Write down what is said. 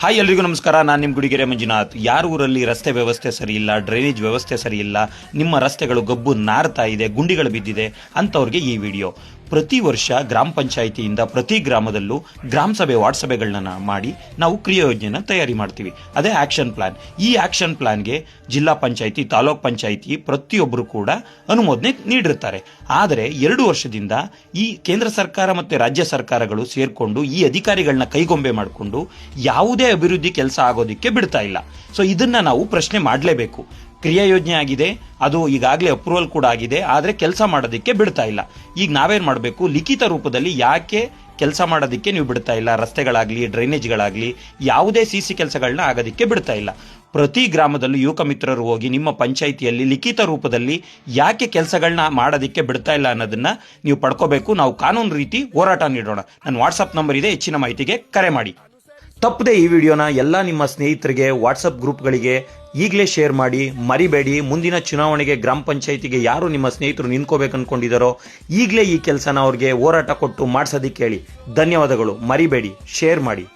Hi ಎಲ್ರಿಗೂ ನಮಸ್ಕಾರ. ನಾನು ನಿಮ್ಮ ಗುಡಿಗೆರೆ ಮಂಜುನಾಥ್. ಯಾರ ಊರಲ್ಲಿ ರಸ್ತೆ ವ್ಯವಸ್ಥೆ ಸರಿ ಇಲ್ಲ, ಡ್ರೈನೇಜ್ ವ್ಯವಸ್ಥೆ ಸರಿ ಇಲ್ಲ, ನಿಮ್ಮ ರಸ್ತೆಗಳು ಗಬ್ಬು ನಾರ್ತಾ ಇದೆ, ಗುಂಡಿಗಳು ಬಿದ್ದಿದೆ ಅಂಥವ್ರಿಗೆ ಈ ವಿಡಿಯೋ. ಪ್ರತಿ ವರ್ಷ ಗ್ರಾಮ ಪಂಚಾಯಿತಿಯಿಂದ ಪ್ರತಿ ಗ್ರಾಮದಲ್ಲೂ ಗ್ರಾಮ ಸಭೆ ವಾಟ್ಸಭೆಗಳನ್ನ ಮಾಡಿ ನಾವು ಕ್ರಿಯಾ ಯೋಜನೆನ ತಯಾರಿ ಮಾಡ್ತೀವಿ. ಅದೇ ಆಕ್ಷನ್ ಪ್ಲಾನ್. ಈ ಆಕ್ಷನ್ ಪ್ಲಾನ್ಗೆ ಜಿಲ್ಲಾ ಪಂಚಾಯಿತಿ, ತಾಲೂಕ್ ಪಂಚಾಯಿತಿ ಪ್ರತಿಯೊಬ್ಬರು ಕೂಡ ಅನುಮೋದನೆ ನೀಡಿರ್ತಾರೆ. ಆದರೆ 2 ವರ್ಷದಿಂದ ಈ ಕೇಂದ್ರ ಸರ್ಕಾರ ಮತ್ತು ರಾಜ್ಯ ಸರ್ಕಾರಗಳು ಸೇರ್ಕೊಂಡು ಈ ಅಧಿಕಾರಿಗಳನ್ನ ಕೈಗೊಂಬೆ ಮಾಡಿಕೊಂಡು ಯಾವುದೇ ಅಭಿವೃದ್ಧಿ ಕೆಲಸ ಆಗೋದಕ್ಕೆ ಬಿಡ್ತಾ ಇಲ್ಲ. ಸೊ ಇದನ್ನ ನಾವು ಪ್ರಶ್ನೆ ಮಾಡಲೇಬೇಕು. ಕ್ರಿಯಾ ಯೋಜನೆ ಆಗಿದೆ, ಅದು ಈಗಾಗಲೇ ಅಪ್ರೂವಲ್ ಕೂಡ ಆಗಿದೆ, ಆದರೆ ಕೆಲಸ ಮಾಡೋದಕ್ಕೆ ಬಿಡ್ತಾ ಇಲ್ಲ. ಈಗ ನಾವೇನ್ ಮಾಡಬೇಕು, ಲಿಖಿತ ರೂಪದಲ್ಲಿ ಯಾಕೆ ಕೆಲಸ ಮಾಡೋದಕ್ಕೆ ನೀವು ಬಿಡ್ತಾ ಇಲ್ಲ, ರಸ್ತೆಗಳಾಗ್ಲಿ ಡ್ರೈನೇಜ್ಗಳಾಗ್ಲಿ ಯಾವುದೇ ಸಿಸಿ ಕೆಲಸಗಳನ್ನ ಆಗೋದಕ್ಕೆ ಬಿಡ್ತಾ ಇಲ್ಲ. ಪ್ರತಿ ಗ್ರಾಮದಲ್ಲೂ ಯುವಕ ಮಿತ್ರರು ಹೋಗಿ ನಿಮ್ಮ ಪಂಚಾಯಿತಿಯಲ್ಲಿ ಲಿಖಿತ ರೂಪದಲ್ಲಿ ಯಾಕೆ ಕೆಲಸಗಳನ್ನ ಮಾಡೋದಕ್ಕೆ ಬಿಡ್ತಾ ಇಲ್ಲ ಅನ್ನೋದನ್ನ ನೀವು ಪಡ್ಕೋಬೇಕು. ನಾವು ಕಾನೂನು ರೀತಿ ಹೋರಾಟ ನೀಡೋಣ. ನನ್ನ ವಾಟ್ಸಪ್ ನಂಬರ್ ಇದೆ, ಹೆಚ್ಚಿನ ಮಾಹಿತಿಗೆ ಕರೆ ಮಾಡಿ. ತಪ್ಪದೆ ಈ ವಿಡಿಯೋನ ಎಲ್ಲ ನಿಮ್ಮ ಸ್ನೇಹಿತರಿಗೆ, ವಾಟ್ಸಪ್ ಗ್ರೂಪ್ಗಳಿಗೆ ಈಗಲೇ ಶೇರ್ ಮಾಡಿ. ಮರಿಬೇಡಿ, ಮುಂದಿನ ಚುನಾವಣೆಗೆ ಗ್ರಾಮ ಪಂಚಾಯಿತಿಗೆ ಯಾರು ನಿಮ್ಮ ಸ್ನೇಹಿತರು ನಿಂತ್ಕೋಬೇಕು ಅನ್ಕೊಂಡಿದ್ದಾರೋ ಈಗಲೇ ಈ ಕೆಲಸನ ಅವ್ರಿಗೆ ಹೋರಾಟ ಕೊಟ್ಟು ಮಾಡಿಸೋದಕ್ಕೆ ಹೇಳಿ. ಧನ್ಯವಾದಗಳು. ಮರಿಬೇಡಿ, ಶೇರ್ ಮಾಡಿ.